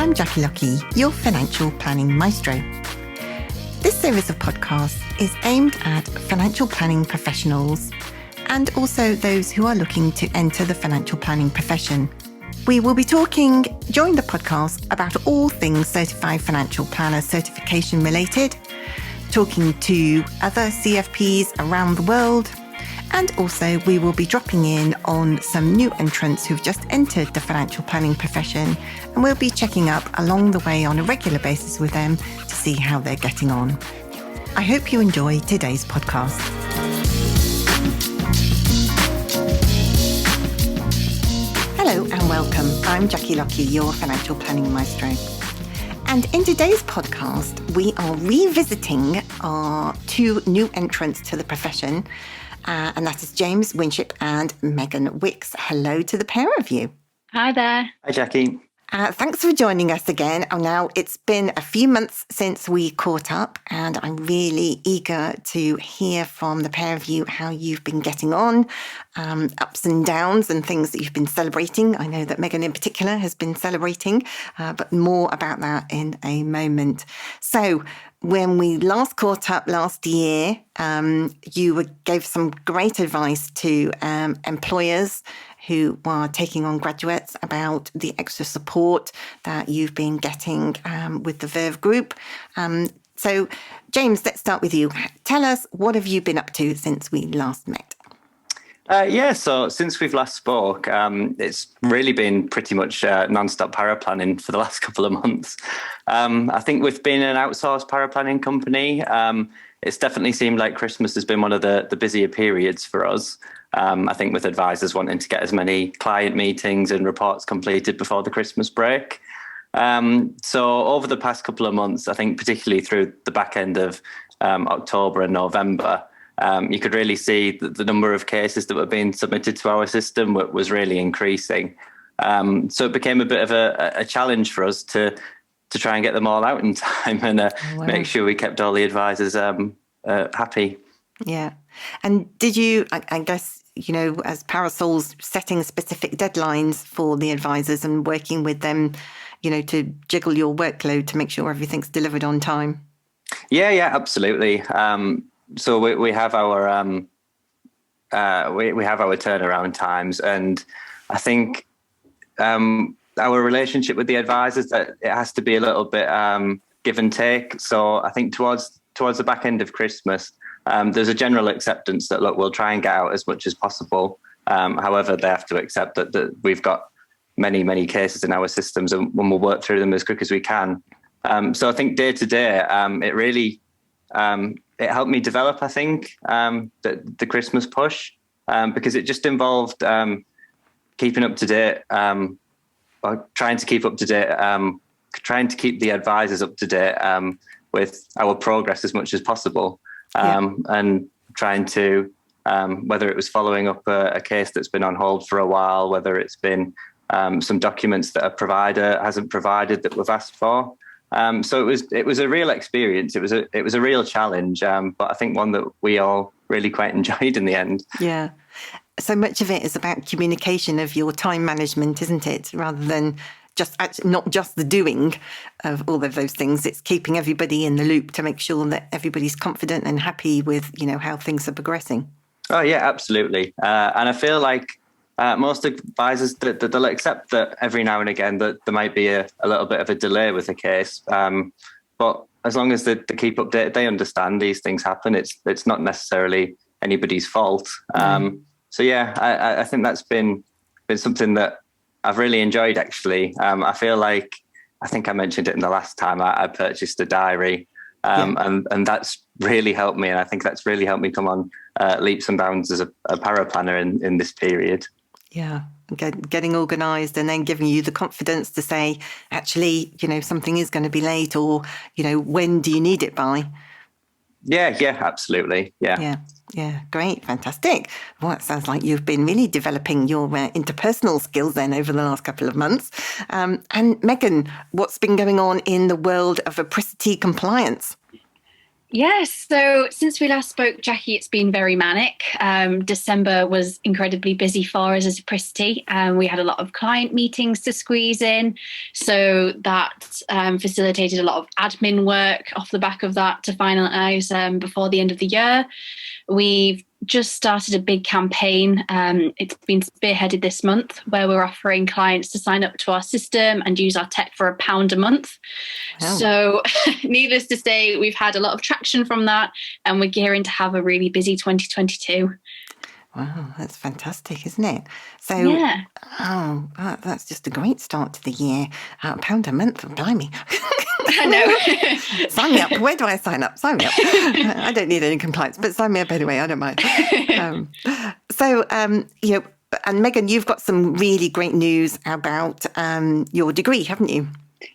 I'm Jackie Lucky, your financial planning maestro. This series of podcasts is aimed at financial planning professionals and also those who are looking to enter the financial planning profession. We will be talking during the podcast about all things certified financial planner certification related, talking to other CFPs around the world, and also we will be dropping in on some new entrants who've just entered the financial planning profession, and we'll be checking up along the way on a regular basis with them to see how they're getting on. I hope you enjoy today's podcast. Hello and welcome. I'm Jackie Lucky, your financial planning maestro. And in today's podcast, we are revisiting our two new entrants to the profession, and that is James Winship and Megan Wicks. Hello to the pair of you. Hi there. Hi, Jackie. Thanks for joining us again. Now, it's been a few months since we caught up, and I'm really eager to hear from the pair of you how you've been getting on, ups and downs and things that you've been celebrating. I know that Megan in particular has been celebrating, but more about that in a moment. So when we last caught up last year, you gave some great advice to employers who are taking on graduates about the extra support that you've been getting with the Verve Group. So, James, let's start with you. Tell us, what have you been up to since we last met? So since we've last spoke, it's really been pretty much non-stop paraplanning for the last couple of months. I think we've been an outsourced paraplanning company. It's definitely seemed like Christmas has been one of the busier periods for us. I think with advisors wanting to get as many client meetings and reports completed before the Christmas break. So over the past couple of months, I think particularly through the back end of October and November, you could really see that the number of cases that were being submitted to our system was really increasing. So it became a bit of a challenge for us to try and get them all out in time and make sure we kept all the advisors happy. Yeah. And did you, I guess, as parasols, setting specific deadlines for the advisors and working with them, to jiggle your workload to make sure everything's delivered on time? Yeah, absolutely. So we have our we have our turnaround times, and I think our relationship with the advisors, that it has to be a little bit give and take. So I think towards the back end of Christmas, there's a general acceptance that, look, we'll try and get out as much as possible. However, they have to accept that we've got many cases in our systems, and we'll work through them as quick as we can. So I think day to day, it really it helped me develop, I think, the Christmas push, because it just involved keeping up to date, or trying to keep up to date, trying to keep the advisors up to date with our progress as much as possible. And trying to, whether it was following up a case that's been on hold for a while, whether it's been some documents that a provider hasn't provided that we've asked for. So it was a real experience. It was a real challenge, but I think one that we all really quite enjoyed in the end. Yeah. So much of it is about communication of your time management, isn't it? Rather than not just the doing of all of those things. It's keeping everybody in the loop to make sure that everybody's confident and happy with, how things are progressing. Oh, yeah, absolutely. And I feel like most advisors, they'll accept that every now and again that there might be a little bit of a delay with a case. But as long as they keep updated, they understand these things happen. It's not necessarily anybody's fault. So, yeah, I think that's been something that I've really enjoyed, actually. I feel like, I think I mentioned it in the last time, I purchased a diary, and that's really helped me. And I think that's really helped me come on leaps and bounds as a paraplanner in this period. Yeah, getting organised and then giving you the confidence to say, actually, something is going to be late, or, when do you need it by? Yeah, absolutely. Yeah, great, fantastic. Well, it sounds like you've been really developing your interpersonal skills then over the last couple of months. And Megan, what's been going on in the world of apricity compliance? Yes, so since we last spoke, Jackie, it's been very manic. December was incredibly busy for us as a Pricity. We had a lot of client meetings to squeeze in. So that facilitated a lot of admin work off the back of that to finalise before the end of the year. We've just started a big campaign. It's been spearheaded this month where we're offering clients to sign up to our system and use our tech for £1 a month. Wow. So needless to say, we've had a lot of traction from that and we're gearing to have a really busy 2022. Wow, that's fantastic, isn't it? So, Yeah. That's just a great start to the year. £1 a month, blimey. I know. Sign me up. Where do I sign up? Sign me up. I don't need any compliance, but sign me up anyway. I don't mind. And Megan, you've got some really great news about your degree, haven't you?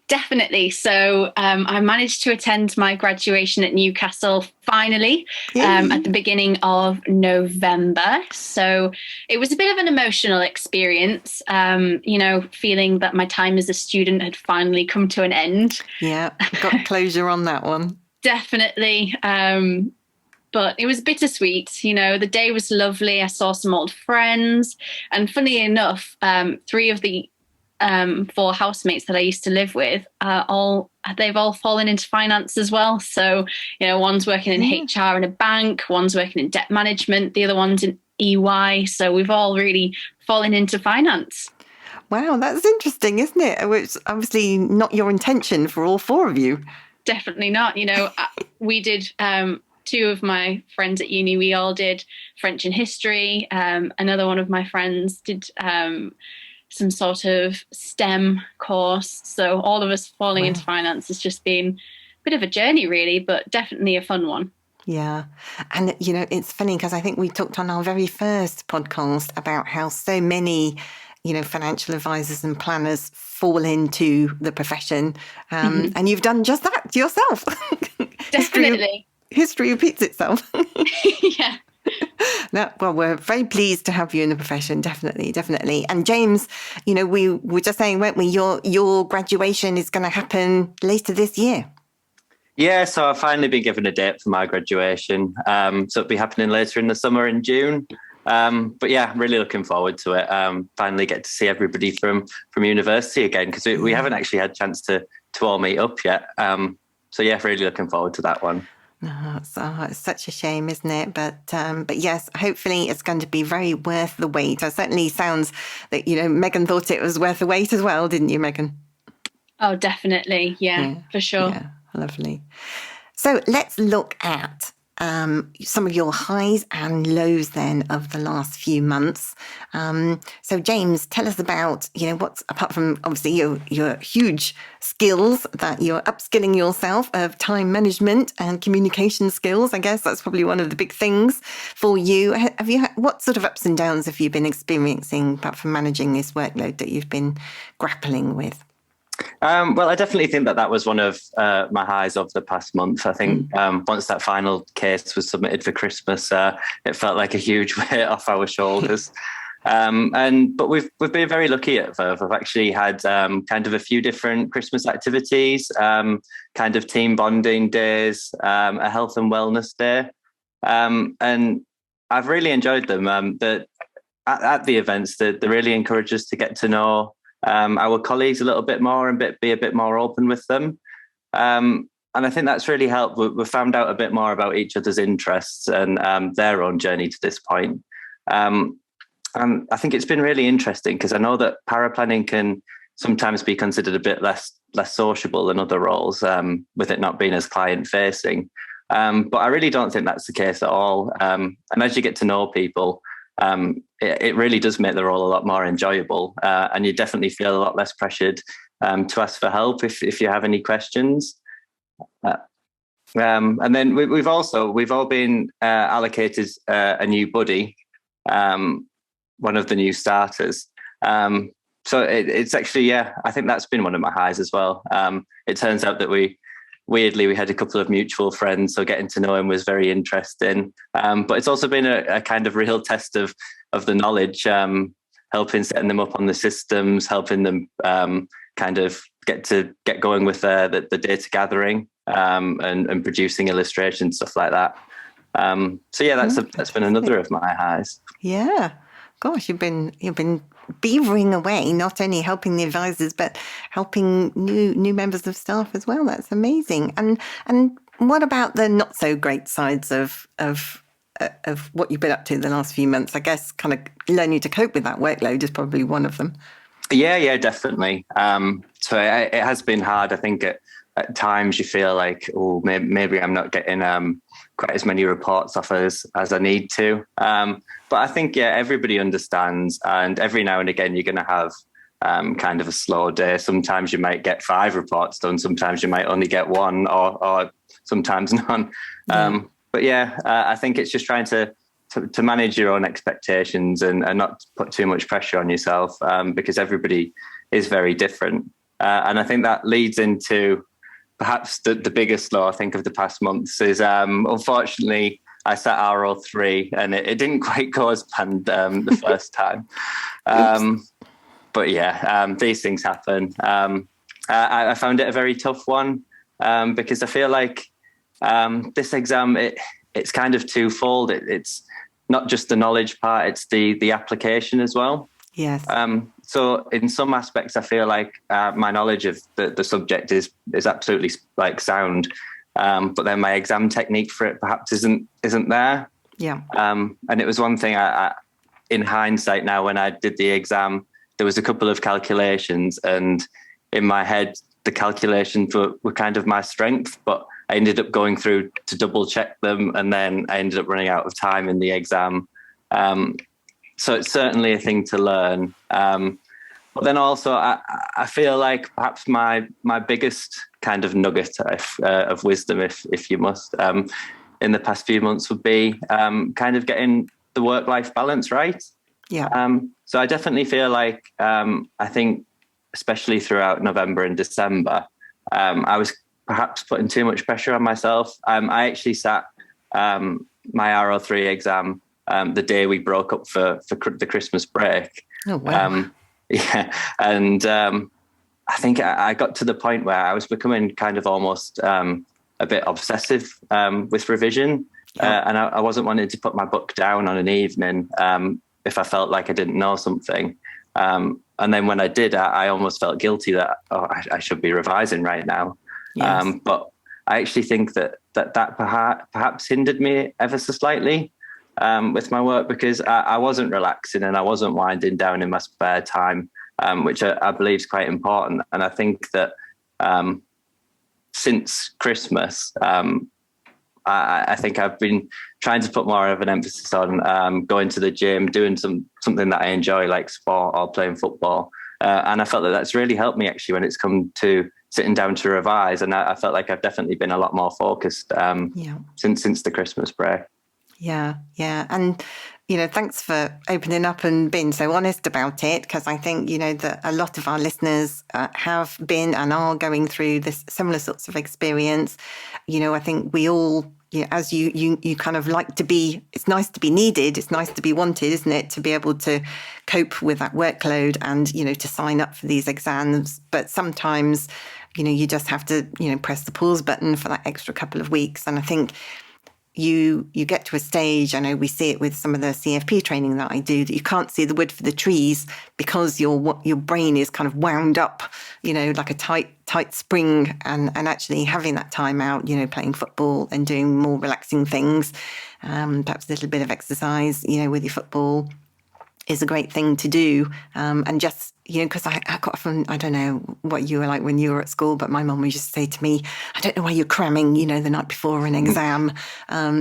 Definitely. So I managed to attend my graduation at Newcastle finally at the beginning of November. So it was a bit of an emotional experience, feeling that my time as a student had finally come to an end. Yeah, got closure on that one. Definitely. But it was bittersweet. The day was lovely. I saw some old friends. And funnily enough, 3 of the 4 housemates that I used to live with, they've all fallen into finance as well. So, one's working in HR in a bank, one's working in debt management, the other one's in EY. So we've all really fallen into finance. Wow, that's interesting, isn't it? It's obviously not your intention for all 4 of you. Definitely not. We did 2 of my friends at uni, we all did French and history. Another one of my friends did some sort of STEM course. So all of us falling into finance has just been a bit of a journey, really, but definitely a fun one. Yeah. And, it's funny because I think we talked on our very first podcast about how so many, financial advisors and planners fall into the profession. And you've done just that yourself. Definitely. History repeats itself. Yeah. No, well, we're very pleased to have you in the profession. Definitely. And James, we were just saying, weren't we? Your graduation is going to happen later this year. Yeah, so I've finally been given a date for my graduation. So it'll be happening later in the summer in June. But yeah, really looking forward to it. Finally get to see everybody from university again, because we haven't actually had a chance to all meet up yet. So yeah, really looking forward to that one. Oh, it's such a shame, isn't it? But yes, hopefully it's going to be very worth the wait. It certainly sounds that, Megan thought it was worth the wait as well, didn't you, Megan? Oh, definitely. Yeah, for sure. Yeah, lovely. So let's look at some of your highs and lows then of the last few months. So James, tell us about, what's, apart from obviously your huge skills that you're upskilling yourself of time management and communication skills. I guess that's probably one of the big things for you. What sort of ups and downs have you been experiencing apart from managing this workload that you've been grappling with? Well, I definitely think that was one of my highs of the past month. I think once that final case was submitted for Christmas, it felt like a huge weight off our shoulders. But we've been very lucky at Verve. I've actually had kind of a few different Christmas activities, kind of team bonding days, a health and wellness day, and I've really enjoyed them. At the events, they really encourage us to get to know our colleagues a little bit more and be a bit more open with them. And I think that's really helped. We've found out a bit more about each other's interests and their own journey to this point. And I think it's been really interesting because I know that paraplanning can sometimes be considered a bit less sociable than other roles, with it not being as client facing. But I really don't think that's the case at all. And as you get to know people, it really does make the role a lot more enjoyable, and you definitely feel a lot less pressured to ask for help if you have any questions. And then we've all been allocated a new buddy, one of the new starters. So it's actually, I think that's been one of my highs as well. It turns out that we had a couple of mutual friends, so getting to know him was very interesting. But it's also been a kind of real test of the knowledge, helping setting them up on the systems, helping them kind of get going with the data gathering. and producing illustrations, stuff like that. So yeah, that's been another of my highs. Yeah. Gosh, you've been beavering away, not only helping the advisors, but helping new members of staff as well. That's amazing. And what about the not so great sides of what you've been up to the last few months? I guess kind of learning to cope with that workload is probably one of them. Yeah, definitely. So it has been hard. I think at times you feel like, oh, maybe I'm not getting quite as many reports off as I need to. But I think, everybody understands. And every now and again, you're going to have kind of a slow day. Sometimes you might get 5 reports done. Sometimes you might only get 1 or sometimes none. Yeah. But I think it's just trying to manage your own expectations and not put too much pressure on yourself, because everybody is very different. And I think that leads into perhaps the biggest law I think of the past months is, unfortunately, I sat RO3 and it didn't quite go as planned the first time. But these things happen. I found it a very tough one because I feel like this exam, it's kind of twofold. It's not just the knowledge part, it's the application as well. Yes. So in some aspects, I feel like my knowledge of the subject is absolutely like sound, but then my exam technique for it perhaps isn't there. Yeah. And it was one thing I in hindsight now, when I did the exam, there was a couple of calculations, and in my head, the calculations were kind of my strength, but I ended up going through to double check them, and then I ended up running out of time in the exam. So it's certainly a thing to learn. But then also, I feel like perhaps my biggest kind of nugget of wisdom, if you must, in the past few months would be kind of getting the work-life balance right. Yeah. So I definitely feel like I think, especially throughout November and December, I was perhaps putting too much pressure on myself. I actually sat my RO3 exam the day we broke up for the Christmas break. Oh, wow. And I think I got to the point where I was becoming kind of almost a bit obsessive with revision. And I wasn't wanting to put my book down on an evening if I felt like I didn't know something. And then when I did, I almost felt guilty that, I should be revising right now. Yes. But I actually think that perhaps hindered me ever so slightly with my work, because I wasn't relaxing and I wasn't winding down in my spare time, which I believe is quite important. And I think that since Christmas, I think I've been trying to put more of an emphasis on going to the gym, doing something that I enjoy, like sport or playing football. And I felt that that's really helped me actually when it's come to sitting down to revise. And I felt like I've definitely been a lot more focused since the Christmas break. Yeah. And, thanks for opening up and being so honest about it, because I think, that a lot of our listeners have been and are going through this similar sorts of experience. I think we all, as you kind of like to be, it's nice to be needed, it's nice to be wanted, isn't it? To be able to cope with that workload and, to sign up for these exams. But sometimes, you just have to, press the pause button for that extra couple of weeks. And I think you get to a stage, I know we see it with some of the CFP training that I do, that you can't see the wood for the trees because your brain is kind of wound up, like a tight spring, and actually having that time out, playing football and doing more relaxing things, perhaps a little bit of exercise, with your football is a great thing to do. And just, because I quite often, I don't know what you were like when you were at school, but my mum would just say to me, I don't know why you're cramming, the night before an exam,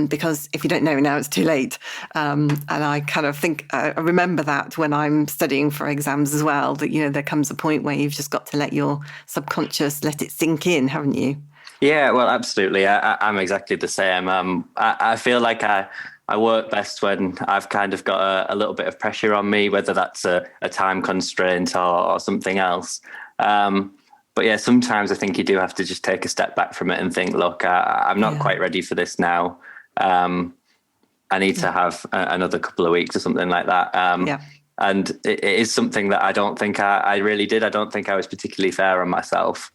because if you don't know now, it's too late. And I kind of think, I remember that when I'm studying for exams as well, that, there comes a point where you've just got to let your subconscious, let it sink in, haven't you? Yeah, well, absolutely. I'm exactly the same. I feel like I work best when I've kind of got a little bit of pressure on me, whether that's a time constraint or something else. But yeah, sometimes I think you do have to just take a step back from it and think, look, I'm not quite ready for this now. I need to have another couple of weeks or something like that. And it is something that I don't think I really did. I don't think I was particularly fair on myself.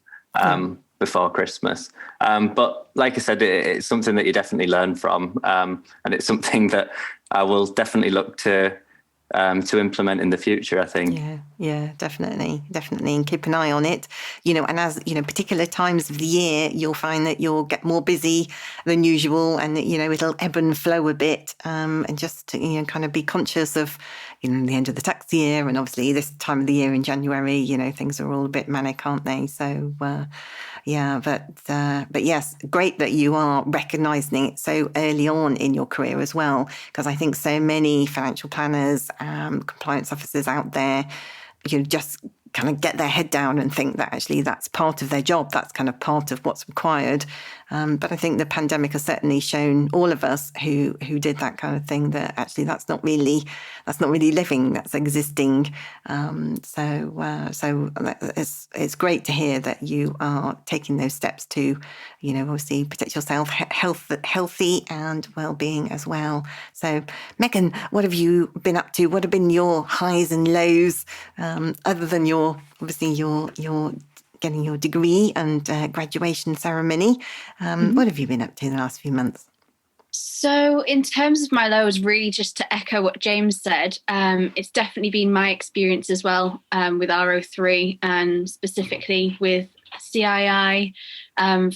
before Christmas. But like I said, it's something that you definitely learn from, and it's something that I will definitely look to implement in the future, I think. Yeah, definitely. And keep an eye on it, and as, particular times of the year, you'll find that you'll get more busy than usual, and, it'll ebb and flow a bit, and just, kind of be conscious of, the end of the tax year, and obviously this time of the year in January, things are all a bit manic, aren't they? So, yeah, but yes, great that you are recognising it so early on in your career as well, because I think so many financial planners, compliance officers out there, just kind of get their head down and think that actually that's part of their job. That's kind of part of what's required. But I think the pandemic has certainly shown all of us who did that kind of thing that actually that's not really living, that's existing. So it's great to hear that you are taking those steps to, obviously protect yourself, healthy and well-being as well. So Megan, what have you been up to? What have been your highs and lows, other than your getting your degree and graduation ceremony? What have you been up to the last few months? So in terms of my lows, really just to echo what James said, it's definitely been my experience as well, with RO3 and specifically with CII.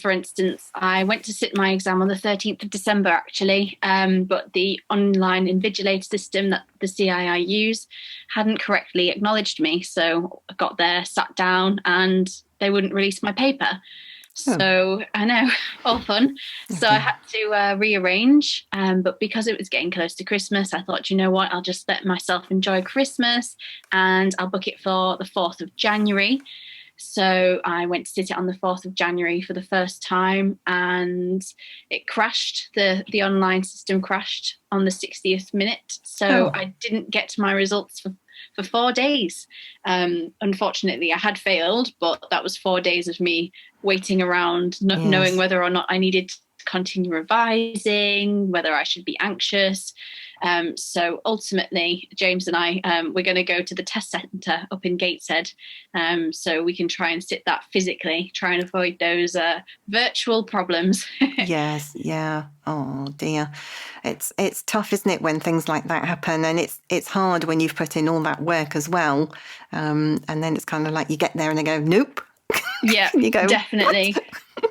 For instance, I went to sit my exam on the 13th of December, actually, but the online invigilator system that the CII use hadn't correctly acknowledged me. So I got there, sat down, and they wouldn't release my paper. So I know, all fun. So I had to rearrange, but because it was getting close to Christmas, I thought, you know what, I'll just let myself enjoy Christmas and I'll book it for the 4th of January. So I went to sit it on the 4th of January for the first time, and it crashed. The online system crashed on the 60th minute. So I didn't get to my results for 4 days. Unfortunately, I had failed, but that was 4 days of me waiting around, knowing whether or not I needed to continue revising, whether I should be anxious. So ultimately, James and I, we're going to go to the test centre up in Gateshead, so we can try and sit that physically, try and avoid those virtual problems. Yes, yeah. Oh dear, it's tough, isn't it, when things like that happen, and it's hard when you've put in all that work as well, and then it's kind of like you get there and they go, nope. Yeah, you go, definitely.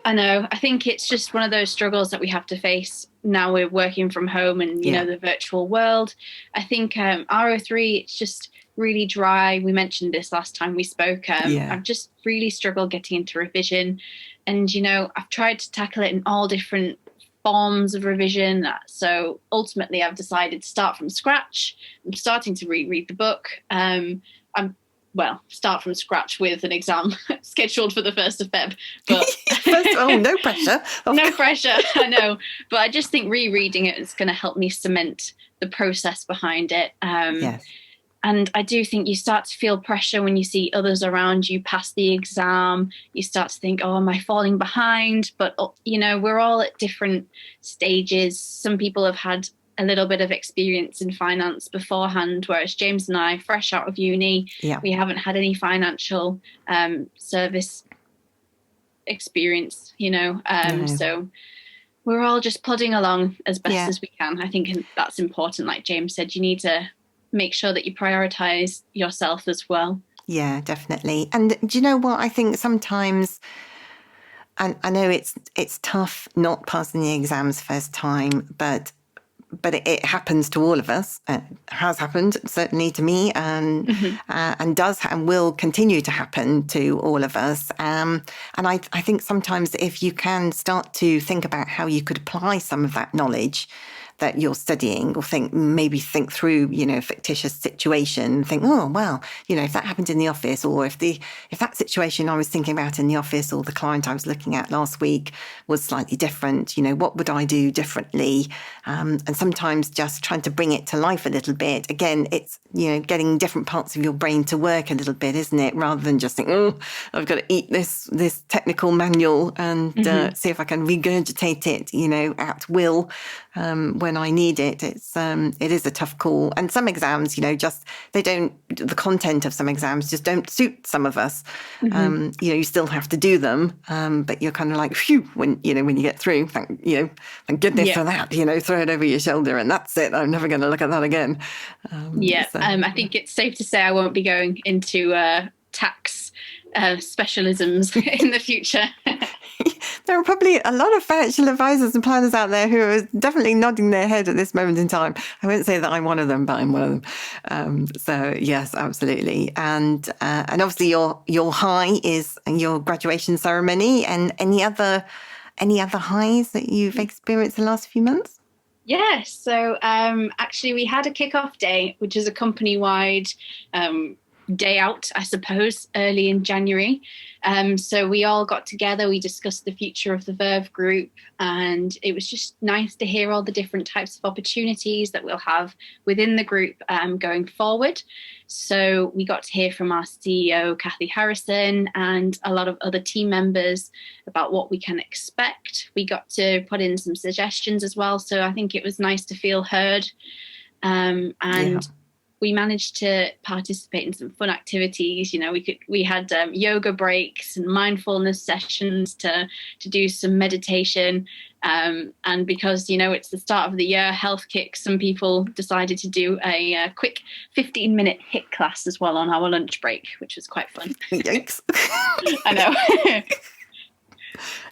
I know. I think it's just one of those struggles that we have to face now. We're working from home and, you know, the virtual world. I think RO3, it's just really dry. We mentioned this last time we spoke. I've just really struggled getting into revision. And, you know, I've tried to tackle it in all different forms of revision. So ultimately, I've decided to start from scratch. I'm starting to reread the book. Start from scratch with an exam scheduled for the 1st of Feb. But no pressure. No pressure, I know. But I just think rereading it is going to help me cement the process behind it. And I do think you start to feel pressure when you see others around you pass the exam. You start to think, oh, am I falling behind? But, you know, we're all at different stages. Some people have had a little bit of experience in finance beforehand, whereas James and I, fresh out of uni, we haven't had any financial service experience, you know. So we're all just plodding along as best as we can. I think that's important. Like James said, you need to make sure that you prioritize yourself as well. Yeah, definitely. And do you know what? I think sometimes, and I know it's tough not passing the exams first time, but it happens to all of us. It has happened, certainly to me, and does and will continue to happen to all of us. And I think sometimes if you can start to think about how you could apply some of that knowledge that you're studying, or think through, you know, a fictitious situation, think, oh, well, you know, if that happened in the office, or if that situation I was thinking about in the office, or the client I was looking at last week was slightly different, you know, what would I do differently? And sometimes just trying to bring it to life a little bit. Again, it's, you know, getting different parts of your brain to work a little bit, isn't it? Rather than just think, oh, I've got to eat this technical manual and see if I can regurgitate it, you know, at will. when I need it. It is a tough call. And some exams, the content of some exams just don't suit some of us. You still have to do them, but you're kind of like, phew, when you get through, thank goodness for that, throw it over your shoulder and that's it. I'm never going to look at that again. I think it's safe to say I won't be going into tax specialisms in the future. There are probably a lot of financial advisors and planners out there who are definitely nodding their head at this moment in time. I won't say that I'm one of them, but I'm one of them. So yes, absolutely. And obviously your high is your graduation ceremony, and any other highs that you've experienced the last few months? Yeah, so actually we had a kick-off day, which is a company-wide day out, I suppose, early in January. So we all got together, we discussed the future of the Verve Group, and it was just nice to hear all the different types of opportunities that we'll have within the group going forward. So we got to hear from our CEO, Kathy Harrison, and a lot of other team members about what we can expect. We got to put in some suggestions as well. So I think it was nice to feel heard. We managed to participate in some fun activities. We had yoga breaks and mindfulness sessions to do some meditation. And because, it's the start of the year, Health Kick, some people decided to do a quick 15-minute HIIT class as well on our lunch break, which was quite fun. Yikes. I know.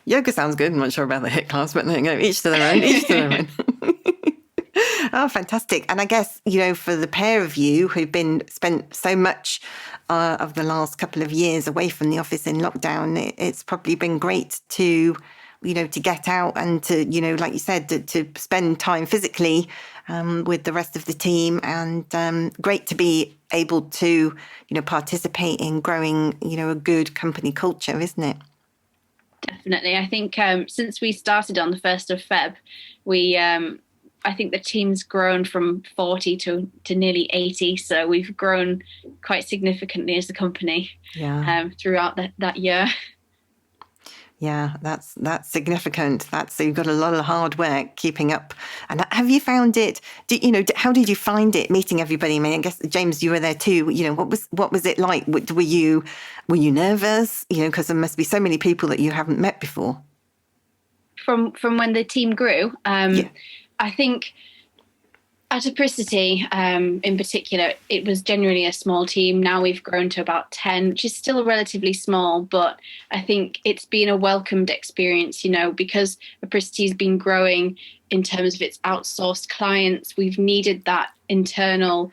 Yoga sounds good. I'm not sure about the HIIT class, but each to their own. Oh, fantastic. And I guess, for the pair of you who've spent so much of the last couple of years away from the office in lockdown, it's probably been great to get out and to, like you said, to spend time physically with the rest of the team, and great to be able to, participate in growing, a good company culture, isn't it? Definitely. I think since we started on the 1st of Feb, I think the team's grown from 40 to nearly 80. So we've grown quite significantly as a company throughout that year. Yeah, that's significant. So you've got a lot of hard work keeping up. And have you found it? How did you find it meeting everybody? I mean, I guess James, you were there too. What was it like? Were you nervous? Because there must be so many people that you haven't met before. From when the team grew, I think at Apricity, in particular, it was generally a small team. Now we've grown to about 10, which is still relatively small, but I think it's been a welcomed experience, because Apricity's been growing in terms of its outsourced clients. We've needed that internal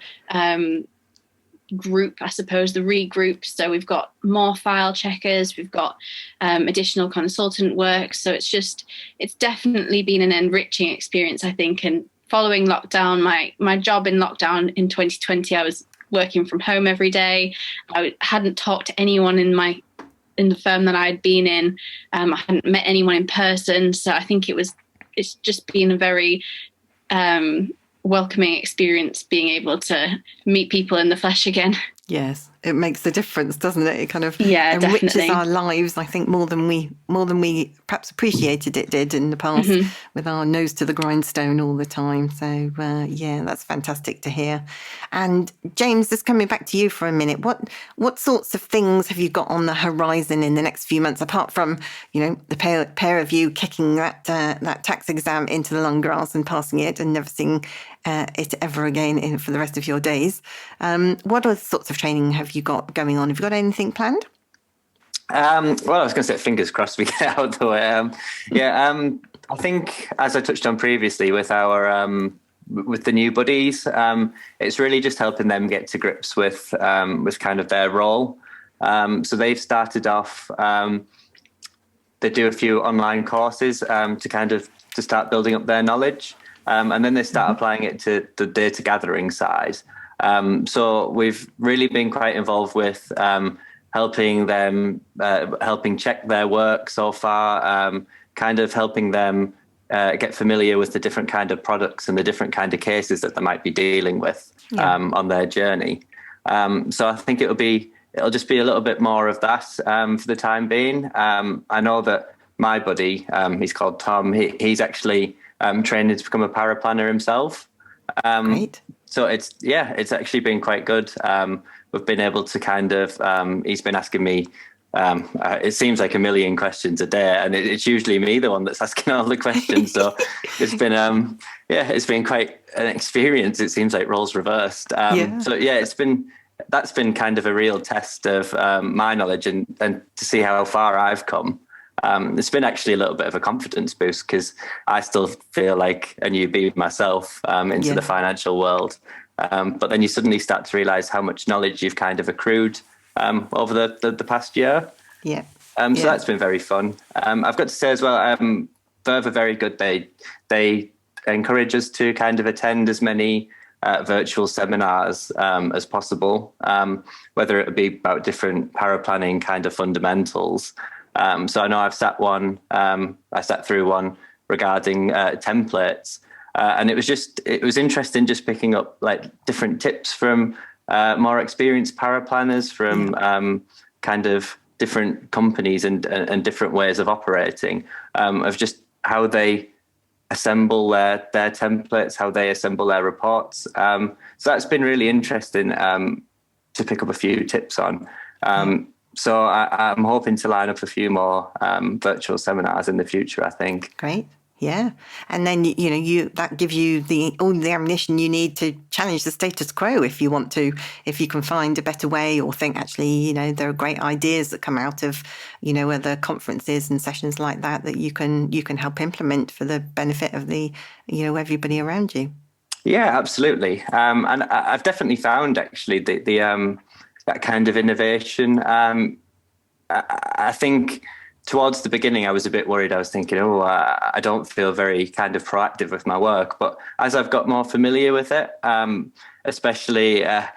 group, I suppose, the regroup. So we've got more file checkers, we've got additional consultant work. So it's definitely been an enriching experience, I think. And following lockdown, my job in lockdown in 2020, I was working from home every day. I hadn't talked to anyone in the firm that I had been in. I hadn't met anyone in person. So I think it's just been a very welcoming experience being able to meet people in the flesh again. Yes, it makes a difference, doesn't it? It kind of enriches our lives, I think, more than we perhaps appreciated it did in the past, with our nose to the grindstone all the time. So that's fantastic to hear. And James, just coming back to you for a minute, what sorts of things have you got on the horizon in the next few months, apart from the pair of you kicking that tax exam into the long grass and passing it and never seeing it ever again for the rest of your days? What other sorts of training have you got going on? Have you got anything planned? Well, I was going to say fingers crossed we get out the way. I think, as I touched on previously with our with the new buddies, it's really just helping them get to grips with kind of their role. So they've started off. They do a few online courses to start building up their knowledge. And then they start applying it to the data gathering side. So we've really been quite involved with helping them, helping check their work so far, kind of helping them get familiar with the different kind of products and the different kind of cases that they might be dealing with on their journey. So I think it'll just be a little bit more of that for the time being. I know that my buddy, he's called Tom, he's actually training to become a paraplanner himself. Great. So it's actually been quite good. We've been able to kind of, he's been asking me, it seems like a million questions a day, and it's usually me, the one that's asking all the questions. So it's been, it's been quite an experience. It seems like roles reversed. That's been kind of a real test of my knowledge and to see how far I've come. It's been actually a little bit of a confidence boost because I still feel like a newbie myself into the financial world. But then you suddenly start to realize how much knowledge you've kind of accrued over the past year. Yeah. So that's been very fun. I've got to say as well, Verve are very good. They encourage us to kind of attend as many virtual seminars as possible, whether it be about different paraplanning kind of fundamentals. So I know I've sat through one regarding templates, and it was interesting just picking up like different tips from more experienced paraplanners from kind of different companies and different ways of operating, of just how they assemble their templates, how they assemble their reports. So that's been really interesting to pick up a few tips on. So I'm hoping to line up a few more virtual seminars in the future, I think. Great. Yeah. And then, that gives you all the ammunition you need to challenge the status quo if you want to, if you can find a better way or think actually, there are great ideas that come out of, other conferences and sessions like that you can help implement for the benefit of the, everybody around you. Yeah, absolutely. And I've definitely found actually the that kind of innovation. I think towards the beginning, I was a bit worried. I was thinking, I don't feel very kind of proactive with my work. But as I've got more familiar with it, especially, I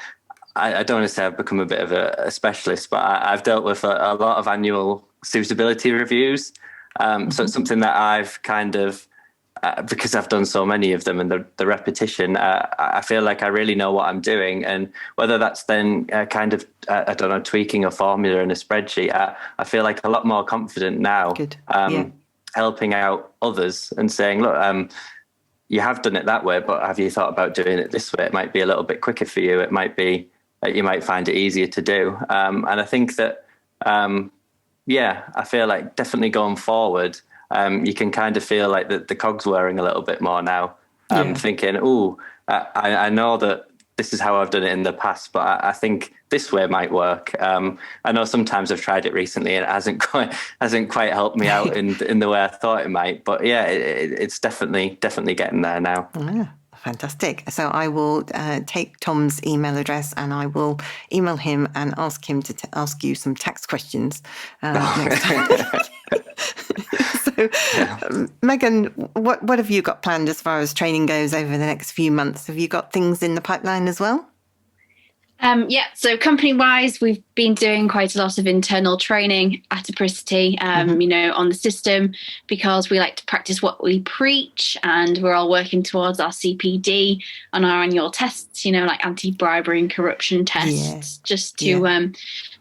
don't want to say I've become a bit of a specialist, but I've dealt with a lot of annual suitability reviews. So it's something that I've kind of, because I've done so many of them and the repetition, I feel like I really know what I'm doing. And whether that's then kind of, I don't know, tweaking a formula in a spreadsheet, I feel like a lot more confident now. Helping out others and saying, look, you have done it that way, but have you thought about doing it this way? It might be a little bit quicker for you. It might be, you might find it easier to do. And I think that, I feel like definitely going forward, you can kind of feel like the cog's whirring a little bit more now. Thinking, I know that this is how I've done it in the past, but I think this way might work. I know sometimes I've tried it recently and it hasn't quite helped me out in the way I thought it might. But it's definitely getting there now. Yeah. Fantastic. So I will take Tom's email address and I will email him and ask him to ask you some tax questions next time. So, Megan, what have you got planned as far as training goes over the next few months? Have you got things in the pipeline as well? So company-wise, we've been doing quite a lot of internal training at Apricity, on the system, because we like to practice what we preach, and we're all working towards our CPD on our annual tests, like anti-bribery and corruption tests,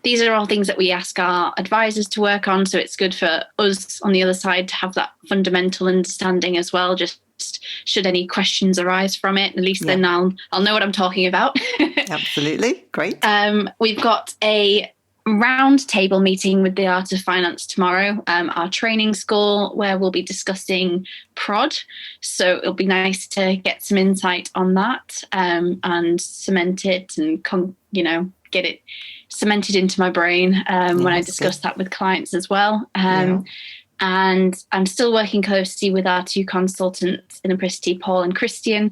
these are all things that we ask our advisors to work on. So it's good for us on the other side to have that fundamental understanding as well, just should any questions arise from it, at least then I'll know what I'm talking about. Absolutely. Great. We've got a round table meeting with the Art of Finance tomorrow, our training school, where we'll be discussing prod. So it'll be nice to get some insight on that and cement it and get it cemented into my brain when I discuss that with clients as well. And I'm still working closely with our two consultants in Apricity, Paul and Christian,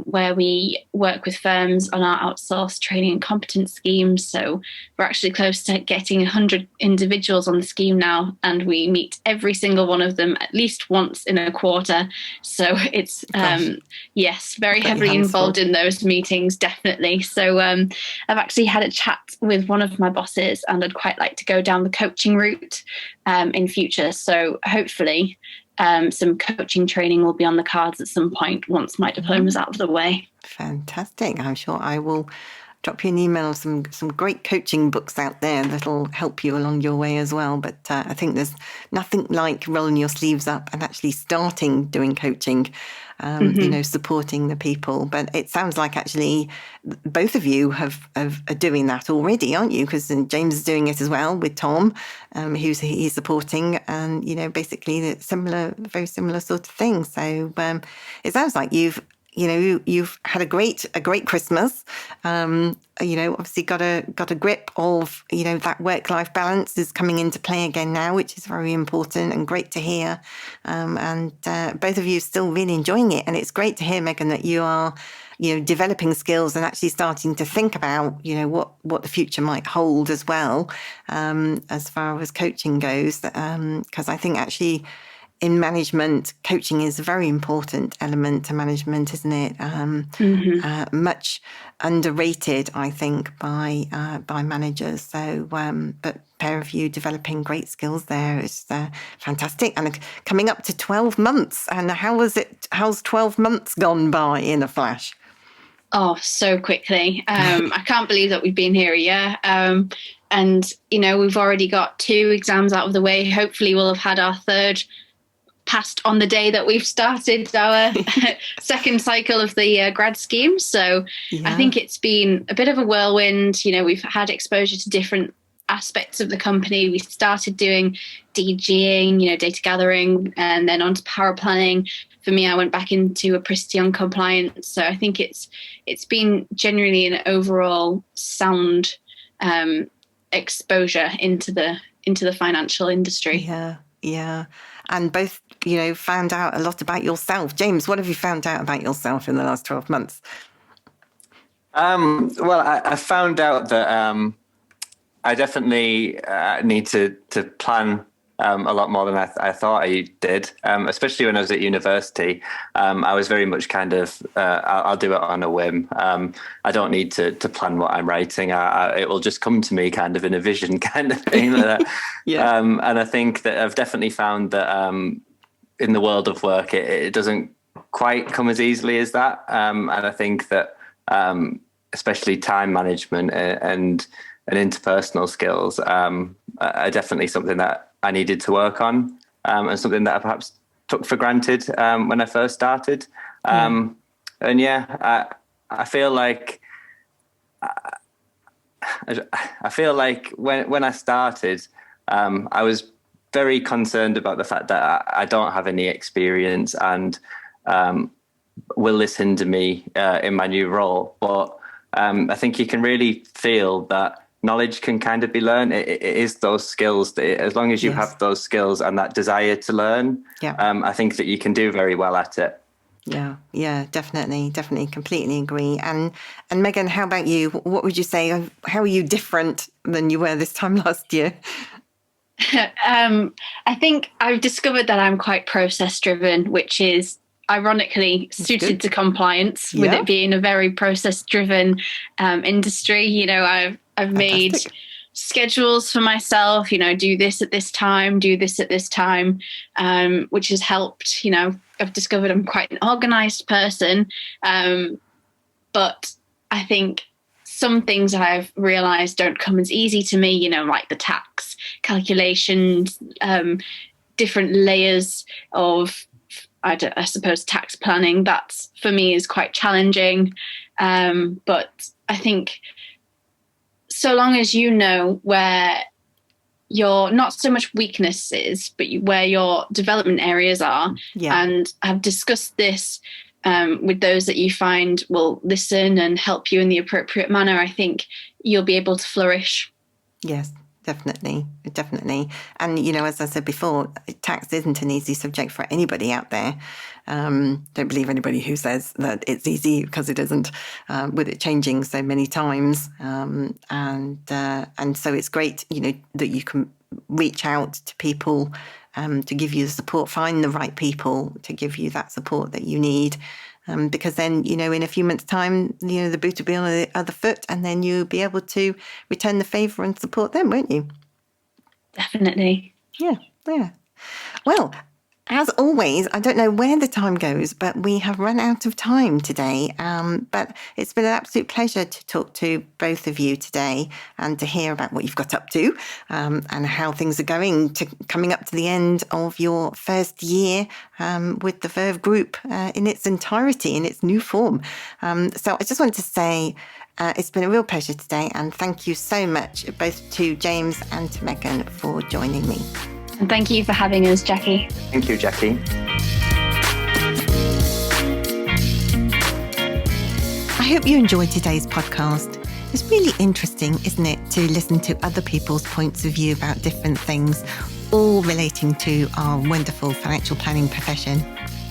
where we work with firms on our outsourced training and competence schemes. So we're actually close to getting 100 individuals on the scheme now, and we meet every single one of them at least once in a quarter. So it's, very heavily involved in those meetings, definitely. So I've actually had a chat with one of my bosses, and I'd quite like to go down the coaching route in future. So hopefully some coaching training will be on the cards at some point once my diploma's out of the way. Fantastic. I'm sure I will drop you an email. Some great coaching books out there that'll help you along your way as well. But I think there's nothing like rolling your sleeves up and actually starting doing coaching. Supporting the people. But it sounds like actually both of you are doing that already, aren't you? Because James is doing it as well with Tom, he's supporting, and basically very similar sort of thing. So it sounds like you've had a great Christmas. Obviously got a grip of that work-life balance is coming into play again now, which is very important and great to hear. And both of you are still really enjoying it, and it's great to hear, Megan, that you are developing skills and actually starting to think about what the future might hold as well, as far as coaching goes. Because I think actually, in management, coaching is a very important element to management, isn't it? Much underrated, I think, by managers. So, but pair of you developing great skills there is fantastic. And coming up to 12 months. And how's 12 months gone by in a flash? Oh, so quickly. I can't believe that we've been here a year. And, we've already got 2 exams out of the way. Hopefully we'll have had our 3rd passed on the day that we've started our second cycle of the grad scheme. So I think it's been a bit of a whirlwind. We've had exposure to different aspects of the company. We started doing DGing, data gathering, and then onto power planning. For me, I went back into apricity on compliance. So I think it's been generally an overall sound exposure into the financial industry. Yeah. And both, found out a lot about yourself. James, what have you found out about yourself in the last 12 months? Well, I found out that I definitely need to plan a lot more than I thought I did, especially when I was at university. I was very much kind of, I'll do it on a whim. I don't need to plan what I'm writing. It will just come to me kind of in a vision kind of thing. Yeah. And I think that I've definitely found that in the world of work, it doesn't quite come as easily as that. And I think that especially time management and interpersonal skills are definitely something that I needed to work on, and something that I perhaps took for granted when I first started. I feel like when I started, I was very concerned about the fact that I don't have any experience and will this hinder me in my new role. But I think you can really feel that knowledge can kind of be learned. It is those skills that as long as you have those skills and that desire to learn, I think that you can do very well at it. Yeah, definitely, completely agree. And Megan, how about you? What would you say? How are you different than you were this time last year? I think I've discovered that I'm quite process driven, which is ironically suited to compliance, with it being a very process driven industry. I've made schedules for myself, do this at this time, do this at this time, which has helped. I've discovered I'm quite an organized person, but I think some things I've realized don't come as easy to me, like the tax calculations, different layers of, I suppose, tax planning. That's, for me, is quite challenging. But I think so long as you know where your, not so much weaknesses, but where your development areas are, and have discussed this with those that you find will listen and help you in the appropriate manner, I think you'll be able to flourish. Yes, definitely. And, as I said before, tax isn't an easy subject for anybody out there. Don't believe anybody who says that it's easy, because it isn't, with it changing so many times. And so it's great, that you can reach out to people to give you the support, find the right people to give you that support that you need. Because then, in a few months' time, the boot will be on the other foot, and then you'll be able to return the favour and support them, won't you? Definitely. Yeah. Well, As always, I don't know where the time goes, but we have run out of time today. But it's been an absolute pleasure to talk to both of you today and to hear about what you've got up to and how things are going coming up to the end of your first year with the Verve Group in its entirety, in its new form. So I just wanted to say it's been a real pleasure today, and thank you so much both to James and to Megan for joining me. And thank you for having us, Jackie. Thank you, Jackie. I hope you enjoyed today's podcast. It's really interesting, isn't it, to listen to other people's points of view about different things, all relating to our wonderful financial planning profession.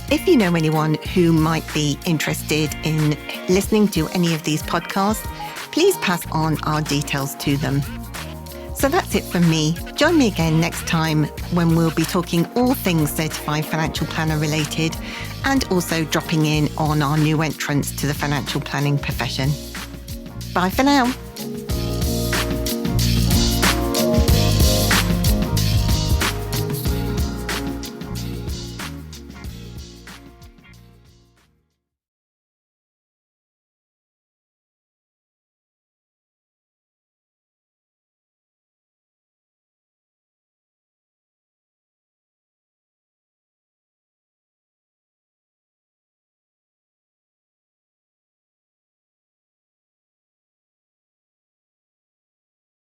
If you know anyone who might be interested in listening to any of these podcasts, please pass on our details to them. So that's it from me. Join me again next time when we'll be talking all things certified financial planner related and also dropping in on our new entrants to the financial planning profession. Bye for now.